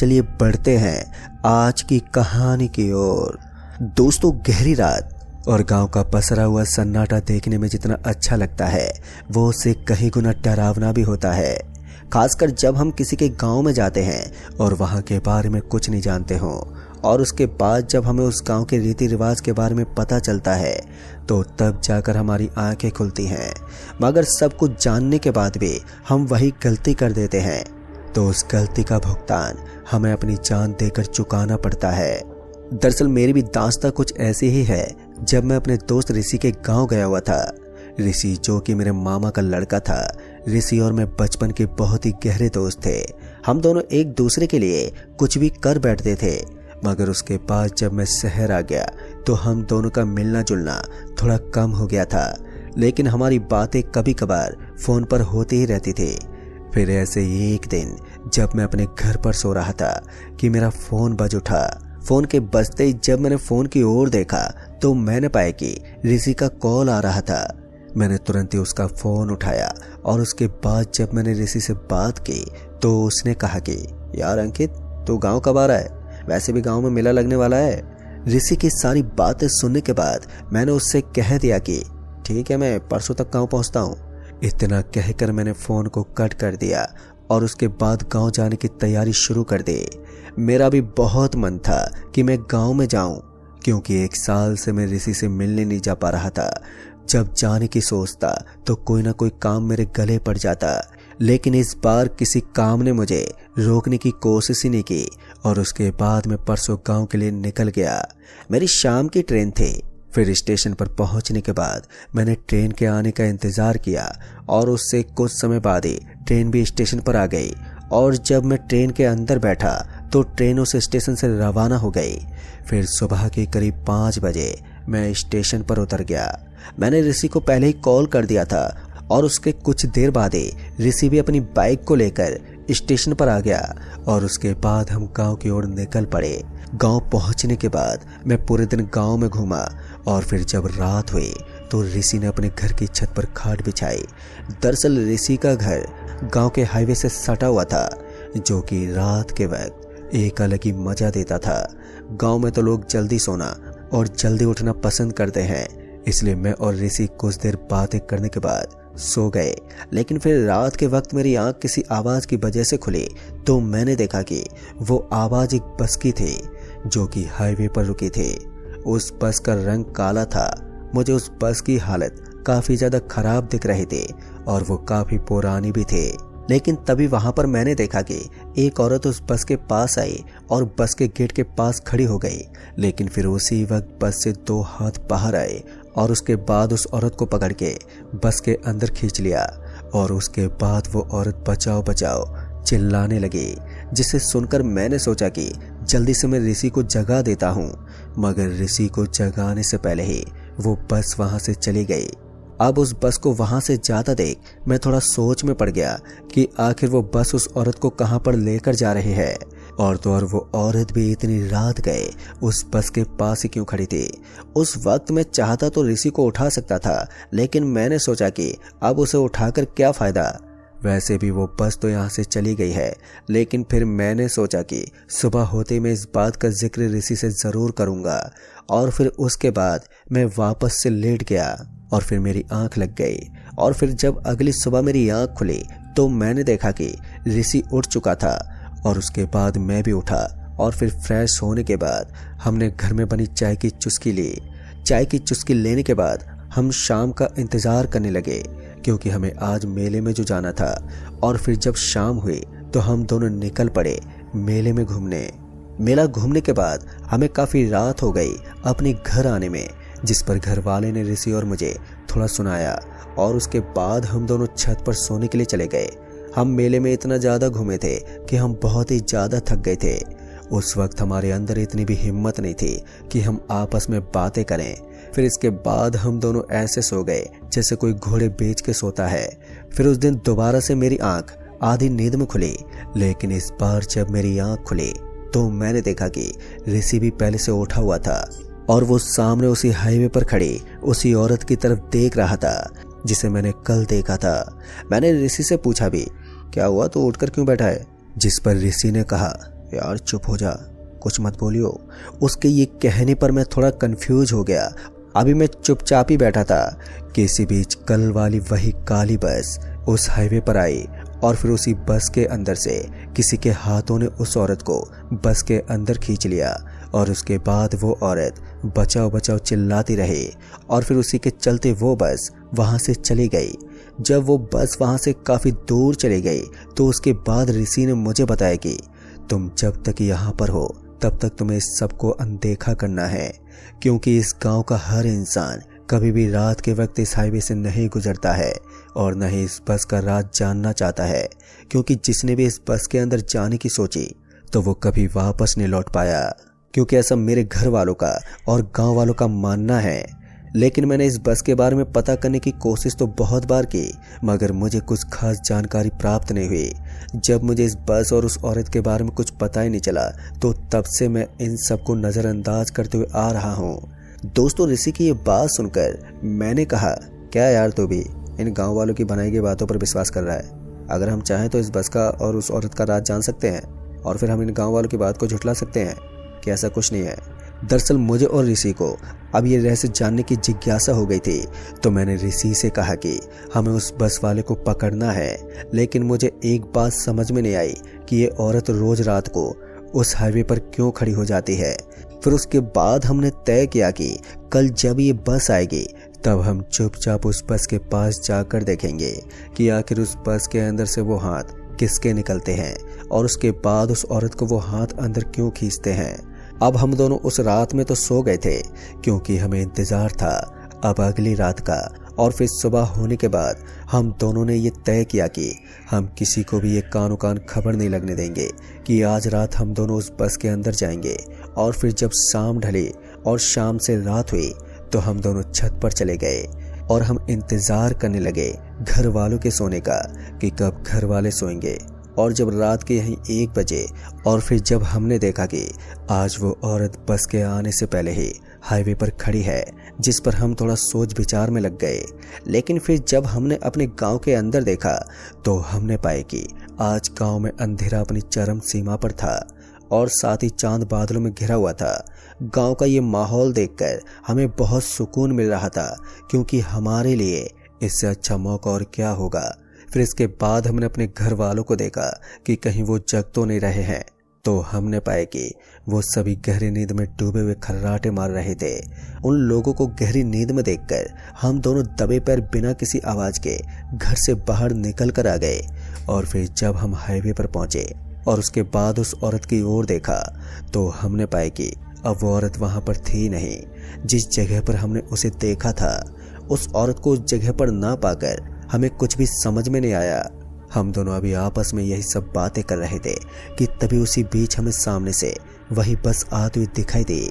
चलिए बढ़ते हैं आज की कहानी की ओर। दोस्तों, गहरी रात और गांव का पसरा हुआ सन्नाटा देखने में जितना अच्छा लगता है वो उससे कहीं गुना डरावना भी होता है। खासकर जब हम किसी के गांव में जाते हैं और वहां के बारे में कुछ नहीं जानते हों, और उसके बाद जब हमें उस गांव के रीति रिवाज के बारे में पता चलता है तो तब जाकर हमारी आंखें खुलती हैं। मगर सब कुछ जानने के बाद भी हम वही गलती कर देते हैं तो उस गलती का भुगतान हमें अपनी जान देकर चुकाना पड़ता है। दरअसल मेरी भी दास्तां कुछ ऐसी ही है। जब मैं अपने दोस्त ऋषि के गांव गया हुआ था, ऋषि जो कि मेरे मामा का लड़का था, ऋषि और मैं बचपन के बहुत ही गहरे दोस्त थे। हम दोनों एक दूसरे के लिए कुछ भी कर बैठते थे। मगर उसके बाद जब मैं शहर आ गया तो हम दोनों का मिलना जुलना थोड़ा कम हो गया था, लेकिन हमारी बातें कभी कभार फोन पर होती ही रहती थी। फिर ऐसे ही एक दिन जब मैं अपने घर पर सो रहा था कि मेरा फोन बज उठा। फोन के बजते ही जब मैंने फोन की ओर देखा तो मैंने पाया कि ऋषि का कॉल आ रहा था। मैंने तुरंत ही उसका फोन उठाया और उसके बाद जब मैंने ऋषि से बात की तो उसने कहा कि यार अंकित, तू गांव कब आ रहा है? वैसे भी गांव में मेला लगने वाला है। ऋषि की सारी बातें सुनने के बाद मैंने उससे कह दिया कि ठीक है, मैं परसों तक गांव पहुंचता हूं। इतना कहकर मैंने फोन को कट कर दिया और उसके बाद गांव जाने की तैयारी शुरू कर दी। मेरा भी बहुत मन था कि मैं गांव में जाऊं, क्योंकि 1 साल से मैं ऋषि से मिलने नहीं जा पा रहा था। जब जाने की सोचता तो कोई ना कोई काम मेरे गले पड़ जाता, लेकिन इस बार किसी काम ने मुझे रोकने की कोशिश ही नहीं की और उसके बाद मैं परसों गांव के लिए निकल गया। मेरी शाम की ट्रेन थी। फिर स्टेशन पर पहुंचने के बाद मैंने ट्रेन के आने का इंतजार किया और उससे कुछ समय बाद ही ट्रेन भी स्टेशन पर आ गई। और जब मैं ट्रेन के अंदर बैठा तो ट्रेन उस स्टेशन से रवाना हो गई। फिर सुबह के करीब 5 बजे मैं स्टेशन पर उतर गया। मैंने ऋषि को पहले ही कॉल कर दिया था और उसके कुछ देर बाद ही ऋषि भी अपनी बाइक को लेकर स्टेशन पर आ गया और उसके बाद हम गांव की ओर निकल पड़े। गांव पहुंचने के बाद मैं पूरे दिन गांव में घूमा और फिर जब रात हुई तो ऋषि ने अपने घर की छत पर खाट बिछाई। दरअसल ऋषि का घर गांव के हाईवे से सटा हुआ था, जो कि रात के वक्त एक अलग ही मजा देता था। गांव में तो लोग जल्दी सोना और जल्दी उठना पसंद करते हैं, इसलिए मैं और ऋषि कुछ देर बातें करने के बाद सो गए। लेकिन फिर रात के वक्त मेरी आंख किसी आवाज की वजह से खुली तो मैंने देखा कि वो आवाज एक बस की थी जो कि हाईवे पर रुकी थी। उस बस का रंग काला था। मुझे उस बस की हालत काफी ज्यादा खराब दिख रही थी और वो काफी पुरानी भी थी। लेकिन तभी वहां पर मैंने देखा कि एक औरत उस बस के पास आई और बस के गेट के पास खड़ी हो गई। लेकिन फिर उसी वक्त बस से 2 हाथ बाहर आए और उसके बाद उस औरत को पकड़ के बस के अंदर खींच लिया। और उसके बाद वो औरत बचाओ बचाओ चिल्लाने लगी, जिसे सुनकर मैंने सोचा कि जल्दी से मैं ऋषि को जगा देता हूँ। मगर ऋषि को जगाने से पहले ही वो बस वहां से चली गई। अब उस बस को वहां से जाता देख मैं थोड़ा सोच में पड़ गया कि आखिर वो बस उस औरत को कहां पर लेकर जा रही है। और तो और वो औरत भी इतनी रात गए उस बस के पास ही क्यों खड़ी थी। उस वक्त मैं चाहता तो ऋषि को उठा सकता था, लेकिन मैंने सोचा कि अब उसे उठाकर क्या फायदा, वैसे भी वो बस तो यहाँ से चली गई है। लेकिन फिर मैंने सोचा कि सुबह होते मैं इस बात का जिक्र ऋषि से जरूर करूंगा। और फिर उसके बाद मैं वापस से लेट गया और फिर मेरी आंख लग गई। और फिर जब अगली सुबह मेरी आंख खुली तो मैंने देखा कि ऋषि उठ चुका था और उसके बाद मैं भी उठा। और फिर फ्रेश होने के बाद हमने घर में बनी चाय की चुस्की ली। चाय की चुस्की लेने के बाद हम शाम का इंतजार करने लगे, क्योंकि हमें आज मेले में जो जाना था। और फिर जब शाम हुई तो हम दोनों निकल पड़े मेले में घूमने। मेला घूमने के बाद हमें काफी रात हो गई अपने घर आने में, जिस पर घर वाले ने ऋषि और मुझे थोड़ा सुनाया। और उसके बाद हम दोनों छत पर सोने के लिए चले गए। हम मेले में इतना ज्यादा घूमे थे कि हम बहुत ही ज्यादा थक गए थे। उस वक्त हमारे अंदर इतनी भी हिम्मत नहीं थी कि हम आपस में बातें करें। फिर इसके बाद हम दोनों ऐसे सो गए जैसे कोई घोड़े बेच के सोता है। फिर उस दिन दोबारा से मेरी आंख आधी नींद में खुली, लेकिन इस बार जब मेरी आंख खुली तो मैंने देखा कि ऋषि भी पहले से उठा हुआ था और वो सामने उसी हाईवे पर खड़ी उसी औरत की तरफ देख रहा था जिसे मैंने कल देखा था। मैंने ऋषि से पूछा भी, क्या हुआ, तू उठकर क्यों बैठा है? जिस पर ऋषि ने कहा, यार चुप हो जा, कुछ मत बोलियो। उसके ये कहने पर मैं थोड़ा कंफ्यूज हो गया। अभी मैं चुपचाप ही बैठा था कि इसी बीच कल वाली वही काली बस उस हाईवे पर आई और फिर उसी बस के अंदर से किसी के हाथों ने उस औरत को बस के अंदर खींच लिया और उसके बाद वो औरत बचाओ बचाओ चिल्लाती रही और फिर उसी के चलते वो बस वहां से चली गई। जब वो बस वहां से काफी दूर चली गई तो उसके बाद ऋषि ने मुझे बताया कि तुम जब तक यहाँ पर हो तब तक तुम्हें इस सब को अनदेखा करना है, क्योंकि इस गांव का हर इंसान कभी भी रात के वक्त इस हाईवे से नहीं गुजरता है और न ही इस बस का राज जानना चाहता है, क्योंकि जिसने भी इस बस के अंदर जाने की सोची तो वो कभी वापस नहीं लौट पाया। क्योंकि ऐसा मेरे घर वालों का और गांव वालों का मानना है। लेकिन मैंने इस बस के बारे में पता करने की कोशिश तो बहुत बार की, मगर मुझे कुछ खास जानकारी प्राप्त नहीं हुई। जब मुझे इस बस और उस औरत के बारे में कुछ पता ही नहीं चला तो तब से मैं इन सबको नज़रअंदाज करते हुए आ रहा हूँ। दोस्तों, ऋषि की ये बात सुनकर मैंने कहा, क्या यार तू भी इन गांव वालों की बनाई गई बातों पर विश्वास कर रहा है? अगर हम चाहें तो इस बस का और उस औरत का राज जान सकते हैं और फिर हम इन गांव वालों की बात को झुठला सकते हैं कि ऐसा कुछ नहीं है। दरअसल मुझे और ऋषि को अब ये रहस्य जानने की जिज्ञासा हो गई थी, तो मैंने ऋषि से कहा कि हमें उस बस वाले को पकड़ना है। लेकिन मुझे एक बात समझ में नहीं आई कि ये औरत रोज रात को उस हाईवे पर क्यों खड़ी हो जाती है। फिर उसके बाद हमने तय किया कि कल जब ये बस आएगी तब हम चुपचाप उस बस के पास जाकर देखेंगे कि आखिर उस बस के अंदर से वो हाथ किसके निकलते हैं और उसके बाद उस औरत को वो हाथ अंदर क्यों खींचते हैं। अब हम दोनों उस रात में तो सो गए थे क्योंकि हमें इंतजार था अब अगली रात का। और फिर सुबह होने के बाद हम दोनों ने ये तय किया कि हम किसी को भी ये कानो कान खबर नहीं लगने देंगे कि आज रात हम दोनों उस बस के अंदर जाएंगे। और फिर जब शाम ढली और शाम से रात हुई तो हम दोनों छत पर चले गए और हम इंतजार करने लगे घर वालों के सोने का कि कब घर वाले सोएंगे। और जब रात के यहीं 1 बजे और फिर जब हमने देखा कि आज वो औरत बस के आने से पहले ही हाईवे पर खड़ी है, जिस पर हम थोड़ा सोच विचार में लग गए। लेकिन फिर जब हमने अपने गांव के अंदर देखा तो हमने पाया कि आज गांव में अंधेरा अपनी चरम सीमा पर था और साथ ही चांद बादलों में घिरा हुआ था। गांव का ये माहौल देखकर हमें बहुत सुकून मिल रहा था, क्योंकि हमारे लिए इससे अच्छा मौका और क्या होगा। फिर इसके बाद हमने अपने घर वालों को देखा कि कहीं वो जग तो नहीं रहे हैं, तो हमने पाया कि वो सभी गहरी नींद में डूबे हुए खर्राटे मार रहे थे। उन लोगों को गहरी नींद में देखकर हम दोनों दबे पैर बिना किसी आवाज के घर से बाहर निकल कर आ गए। और फिर जब हम हाईवे पर पहुंचे और उसके बाद उस औरत की ओर देखा तो हमने पाया कि अब वो औरत वहां पर थी नहीं। जिस जगह पर हमने उसे देखा था उस औरत को उस जगह पर ना पाकर हमें कुछ भी समझ में नहीं आया। हम दोनों अभी आपस में यही सब बातें कर रहे थे कि तभी उसी बीच हमें सामने से वही बस आती हुई दिखाई दी।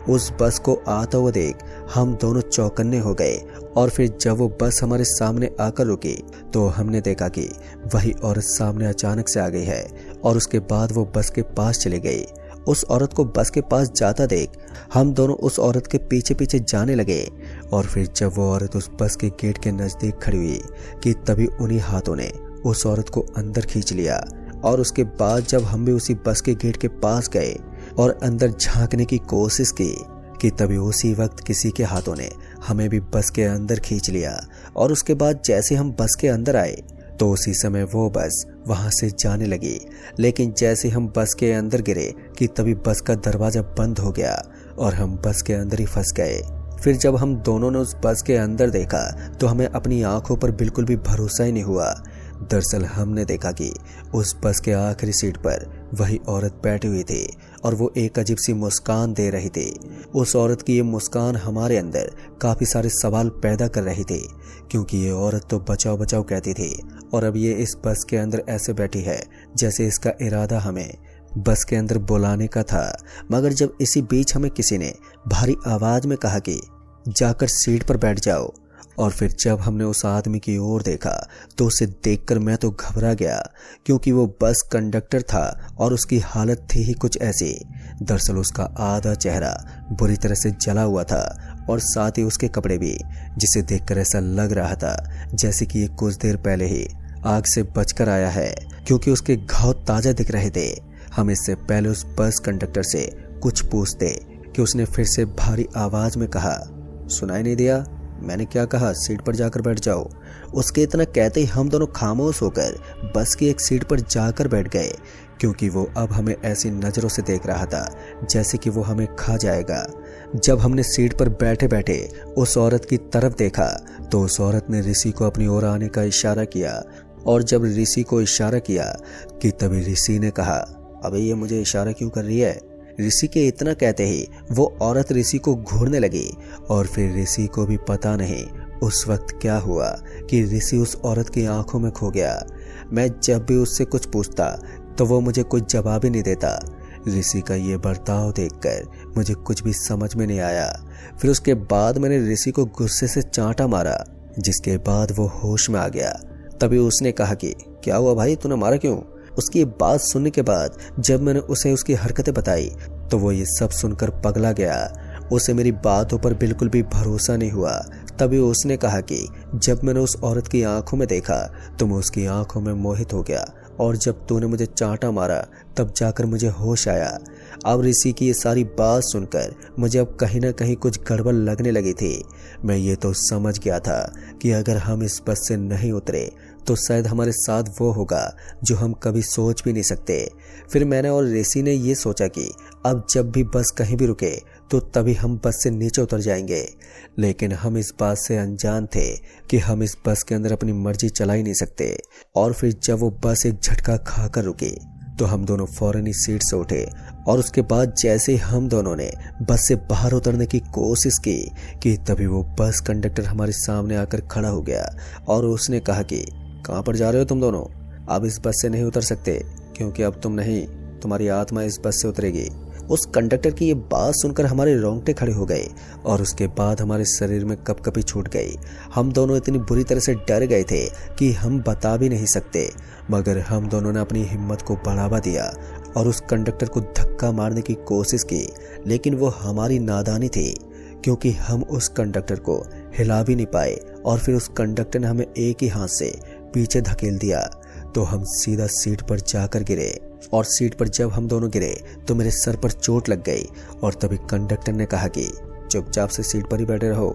उस बस को आता हुआ देख हम दोनों चौकन्ने हो गए। और फिर जब वो बस हमारे सामने आकर रुकी तो हमने देखा कि वही औरत सामने अचानक से आ गई है और उसके बाद वो बस के पास चली गई। उस औरत को बस के पास जाता देख हम दोनों उस औरत के पीछे पीछे जाने लगे। और फिर जब वो औरत उस बस के गेट के नजदीक खड़ी हुई कि तभी उन्हीं हाथों ने उस औरत को अंदर खींच लिया। और उसके बाद जब हम भी उसी बस के गेट के पास गए और अंदर झांकने की कोशिश की कि तभी उसी वक्त किसी के हाथों ने हमें भी बस के अंदर खींच लिया। और उसके बाद जैसे हम बस के अंदर आए तो उसी समय वो बस वहां से जाने लगी। लेकिन जैसे हम बस के अंदर गिरे कि तभी बस का दरवाजा बंद हो गया और हम बस के अंदर ही फंस गए। फिर जब हम दोनों ने उस बस के अंदर देखा तो हमें अपनी आंखों पर बिल्कुल भी भरोसा ही नहीं हुआ। दरअसल हमने देखा कि उस बस के आखिरी सीट पर वही औरत बैठी हुई थी और वो एक अजीब सी मुस्कान दे रही थी। उस औरत की ये मुस्कान हमारे अंदर काफी सारे सवाल पैदा कर रही थी, क्योंकि ये औरत तो बचाओ बचाओ कहती थी और अब ये इस बस के अंदर ऐसे बैठी है जैसे इसका इरादा हमें बस के अंदर बुलाने का था। मगर जब इसी बीच हमें किसी ने भारी आवाज में कहा कि जाकर सीट पर बैठ जाओ, और फिर जब हमने उस आदमी की ओर देखा तो उसे देखकर मैं तो घबरा गया, क्योंकि वो बस कंडक्टर था और उसकी हालत थी ही कुछ ऐसी। दरअसल उसका आधा चेहरा बुरी तरह से जला हुआ था और साथ ही उसके कपड़े भी, जिसे देखकर ऐसा लग रहा था जैसे कि ये कुछ देर पहले ही आग से बचकर आया है, क्योंकि उसके घाव ताजा दिख रहे थे। हम इससे पहले उस बस कंडक्टर से कुछ पूछते कि उसने फिर से भारी आवाज में कहा, सुनाई नहीं दिया? मैंने क्या कहा, सीट पर जाकर बैठ जाओ। उसके इतना कहते ही हम दोनों खामोश होकर बस की एक सीट पर जाकर बैठ गए, क्योंकि वो अब हमें ऐसी नज़रों से देख रहा था जैसे कि वो हमें खा जाएगा। जब हमने सीट पर बैठे बैठे उस औरत की तरफ देखा तो उस औरत ने ऋषि को अपनी ओर आने का इशारा किया, और जब ऋषि को इशारा किया कि तभी ऋषि ने कहा, अबे ये मुझे इशारा क्यों कर रही है? ऋषि के इतना कहते ही वो औरत ऋषि को घूरने लगी, और फिर ऋषि को भी पता नहीं उस वक्त क्या हुआ कि ऋषि उस औरत की आंखों में खो गया। मैं जब भी उससे कुछ पूछता तो वो मुझे कुछ जवाब ही नहीं देता। ऋषि का ये बर्ताव देखकर मुझे कुछ भी समझ में नहीं आया। फिर उसके बाद मैंने ऋषि को गुस्से से चांटा मारा, जिसके बाद वो होश में आ गया। तभी उसने कहा कि क्या हुआ भाई, तूने मारा क्यों? उसकी बात सुनने के बाद जब मैंने उसे उसकी हरकतें बताई तो वो ये सब सुनकर पगला गया। उसे मेरी बातों पर बिल्कुल भी भरोसा नहीं हुआ। तभी उसने कहा कि जब मैंने उस औरत की आंखों में देखा तो मैं उसकी आंखों में मोहित हो गया, और जब तूने मुझे चांटा मारा तब जाकर मुझे होश आया। अब ऋषि की ये सारी बात सुनकर मुझे अब कहीं ना कहीं कुछ गड़बड़ लगने लगी थी। मैं ये तो समझ गया था कि अगर हम इस बस से नहीं उतरे तो शायद हमारे साथ वो होगा जो हम कभी सोच भी नहीं सकते। फिर मैंने और ऋषि ने ये सोचा कि अब जब भी बस कहीं भी रुके तो तभी हम बस से नीचे उतर जाएंगे। लेकिन हम इस बात से अनजान थे कि हम इस बस के अंदर अपनी मर्जी चला ही नहीं सकते। और फिर जब वो बस एक झटका खाकर रुकी तो हम दोनों फौरन ही सीट से उठे, और उसके बाद जैसे ही हम दोनों ने बस से बाहर उतरने की कोशिश की कि तभी वो बस कंडक्टर हमारे सामने आकर खड़ा हो गया, और उसने कहा कि कहाँ पर जा रहे हो तुम दोनों? अब इस बस से नहीं उतर सकते, क्योंकि अब तुम नहीं, तुम्हारी आत्मा इस बस से उतरेगी। उस कंडक्टर की ये बात सुनकर हमारे रोंगटे खड़े हो गए, और उसके बाद हमारे शरीर में कपकपी छूट गई। हम दोनों इतनी बुरी तरह से डर गए थे कि हम बता भी नहीं सकते, मगर हम दोनों ने अपनी हिम्मत को बढ़ावा दिया और उस कंडक्टर को धक्का मारने की कोशिश की। लेकिन वो हमारी नादानी थी, क्योंकि हम उस कंडक्टर को हिला भी नहीं पाए, और फिर उस कंडक्टर ने हमें एक ही हाथ से पीछे धकेल दिया तो हम सीधा सीट पर जाकर गिरे। और सीट पर जब हम दोनों गिरे तो मेरे सर पर चोट लग गई, और तभी कंडक्टर ने कहा कि चुपचाप से सीट पर ही बैठे रहो।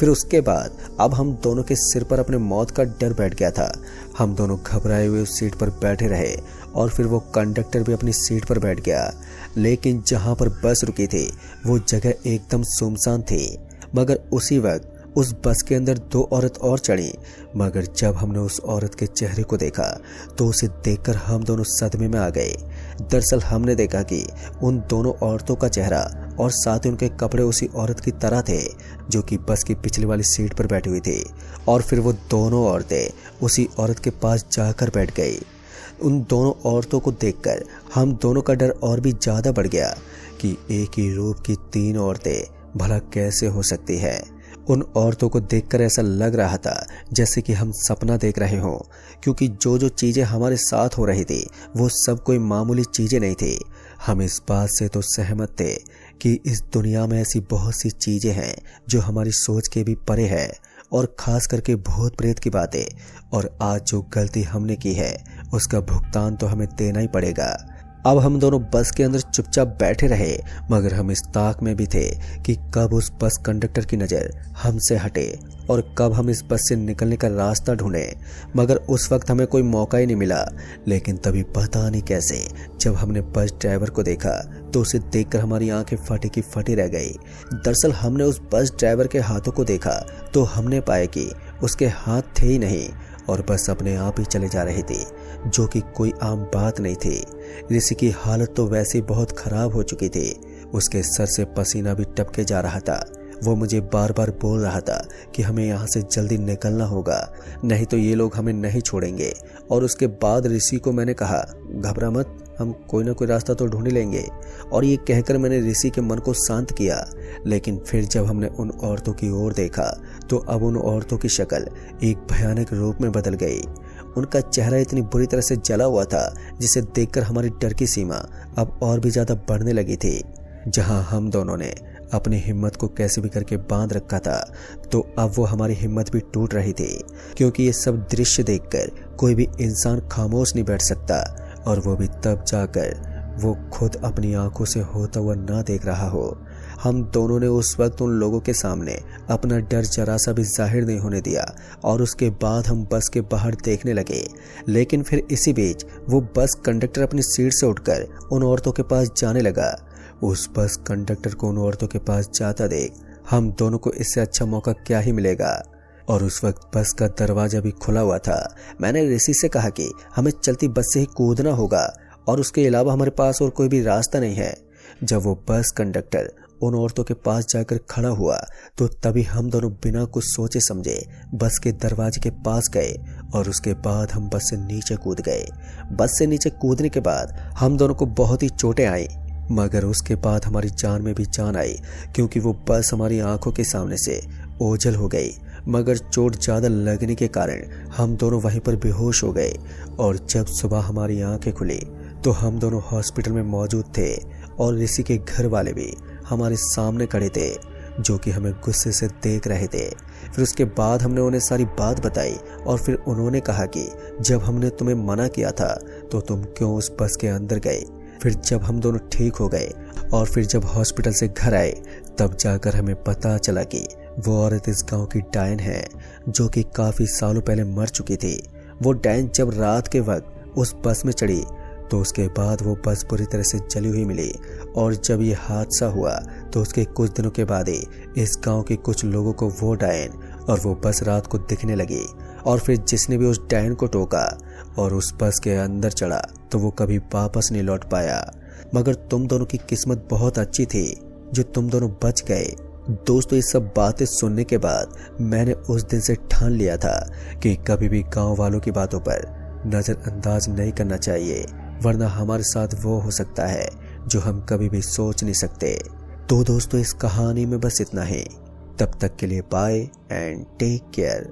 फिर उसके बाद अब हम दोनों के सिर पर अपने मौत का डर बैठ गया था। हम दोनों घबराए हुए उस सीट पर बैठे रहे, और फिर वो कंडक्टर भी अपनी सीट पर बैठ गया। लेकिन जहां पर बस रुकी थी वो जगह एकदम सुनसान थी। मगर उसी वक्त उस बस के अंदर दो औरत और चढ़ी, मगर जब हमने उस औरत के चेहरे को देखा तो उसे देखकर हम दोनों सदमे में आ गए। दरअसल हमने देखा कि उन दोनों औरतों का चेहरा और साथ ही उनके कपड़े उसी औरत की तरह थे जो कि बस की पिछली वाली सीट पर बैठी हुई थी। और फिर वो दोनों औरतें उसी औरत के पास जाकर बैठ गई। उन दोनों औरतों को देखकर हम दोनों का डर और भी ज़्यादा बढ़ गया कि एक ही रूप की तीन औरतें भला कैसे हो सकती है। उन औरतों को देखकर ऐसा लग रहा था जैसे कि हम सपना देख रहे हों, क्योंकि जो जो चीज़ें हमारे साथ हो रही थी वो सब कोई मामूली चीज़ें नहीं थी। हम इस बात से तो सहमत थे कि इस दुनिया में ऐसी बहुत सी चीज़ें हैं जो हमारी सोच के भी परे है, और ख़ास करके भूत प्रेत की बातें। और आज जो गलती हमने की है उसका भुगतान तो हमें देना ही पड़ेगा। अब हम दोनों बस के अंदर चुपचाप बैठे रहे, मगर हम इस ताक में भी थे कि कब उस बस कंडक्टर की नज़र हमसे हटे और कब हम इस बस से निकलने का रास्ता ढूंढें। मगर उस वक्त हमें कोई मौका ही नहीं मिला। लेकिन तभी पता नहीं कैसे जब हमने बस ड्राइवर को देखा तो उसे देखकर हमारी आंखें फटी की फटी रह गई। दरअसल हमने उस बस ड्राइवर के हाथों को देखा तो हमने पाया कि उसके हाथ थे ही नहीं, और बस अपने आप ही चले जा रही थी, जो कि कोई आम बात नहीं थी। ऋषि की हालत तो वैसे ही बहुत खराब हो चुकी थी। उसके सर से पसीना भी टपके जा रहा था। वो मुझे बार बार बोल रहा था कि हमें यहाँ से जल्दी निकलना होगा, नहीं तो ये लोग हमें नहीं छोड़ेंगे। और उसके बाद ऋषि को मैंने कहा, घबरा मत, हम कोई ना कोई रास्ता तो ढूंढ लेंगे। और ये कहकर मैंने ऋषि के मन को शांत किया। लेकिन फिर जब हमने उन औरतों की ओर देखा तो अब उन औरतों की शक्ल एक भयानक रूप में बदल गई। उनका चेहरा इतनी बुरी तरह से जला हुआ था जिसे देखकर हमारी डर की सीमा अब और भी ज्यादा बढ़ने लगी थी। जहां हम दोनों ने अपनी हिम्मत को कैसे भी करके बांध रखा था, तो अब वो हमारी हिम्मत भी टूट रही थी, क्योंकि ये सब दृश्य देखकर कोई भी इंसान खामोश नहीं बैठ सकता। और वो भी तब जाकर वो खुद अपनी आंखों से होता हुआ ना देख रहा हो। हम दोनों ने उस वक्त उन लोगों के सामने अपना डर जरा सा भी जाहिर नहीं होने दिया और उसके बाद हम बस के बाहर देखने लगे। लेकिन फिर इसी बीच वो बस कंडक्टर अपनी सीट से उठकर उन औरतों के पास जाने लगा। उस बस कंडक्टर को उन औरतों के पास जाता देख हम दोनों को इससे अच्छा मौका क्या ही मिलेगा। और उस वक्त बस का दरवाजा भी खुला हुआ था। मैंने ऋषि से कहा कि हमें चलती बस से ही कूदना होगा और उसके अलावा हमारे पास और कोई भी रास्ता नहीं है। जब वो बस कंडक्टर उन औरतों के पास जाकर खड़ा हुआ तो तभी हम दोनों बिना कुछ सोचे समझे बस के दरवाजे के पास गए और उसके बाद हम बस से नीचे कूद गए। बस से नीचे कूदने के बाद हम दोनों को बहुत ही चोटें आई, मगर उसके बाद हमारी जान में भी जान आई, क्योंकि वो बस हमारी आंखों के सामने से ओझल हो गई। मगर चोट ज़्यादा लगने के कारण हम दोनों वहीं पर बेहोश हो गए। और जब सुबह हमारी आंखें खुली तो हम दोनों हॉस्पिटल में मौजूद थे और ऋषि के घर वाले भी हमारे सामने खड़े थे, जो कि हमें गुस्से से देख रहे थे। फिर उसके बाद हमने उन्हें सारी बात बताई और फिर उन्होंने कहा कि जब हमने तुम्हें मना किया था तो तुम क्यों उस बस के अंदर गए। फिर जब हम दोनों ठीक हो गए और फिर जब हॉस्पिटल से घर आए तब जाकर हमें पता चला कि वो औरत इस गांव की डायन है, जो कि काफ़ी सालों पहले मर चुकी थी। वो डायन जब रात के वक्त उस बस में चढ़ी तो उसके बाद वो बस पूरी तरह से जली हुई मिली। और जब ये हादसा हुआ तो उसके कुछ दिनों के बाद ही इस गांव के कुछ लोगों को वो डायन और वो बस रात को दिखने लगी। और फिर जिसने भी उस डायन को टोका और उस बस के अंदर चढ़ा तो वो कभी वापस नहीं लौट पाया। मगर तुम दोनों की किस्मत बहुत अच्छी थी जो तुम दोनों बच गए। दोस्तों, ये सब बातें सुनने के बाद मैंने उस दिन से ठान लिया था कि कभी भी गांव वालों की बातों पर नज़रअंदाज नहीं करना चाहिए, वरना हमारे साथ वो हो सकता है जो हम कभी भी सोच नहीं सकते। तो दोस्तों, इस कहानी में बस इतना ही। तब तक के लिए बाय एंड टेक केयर।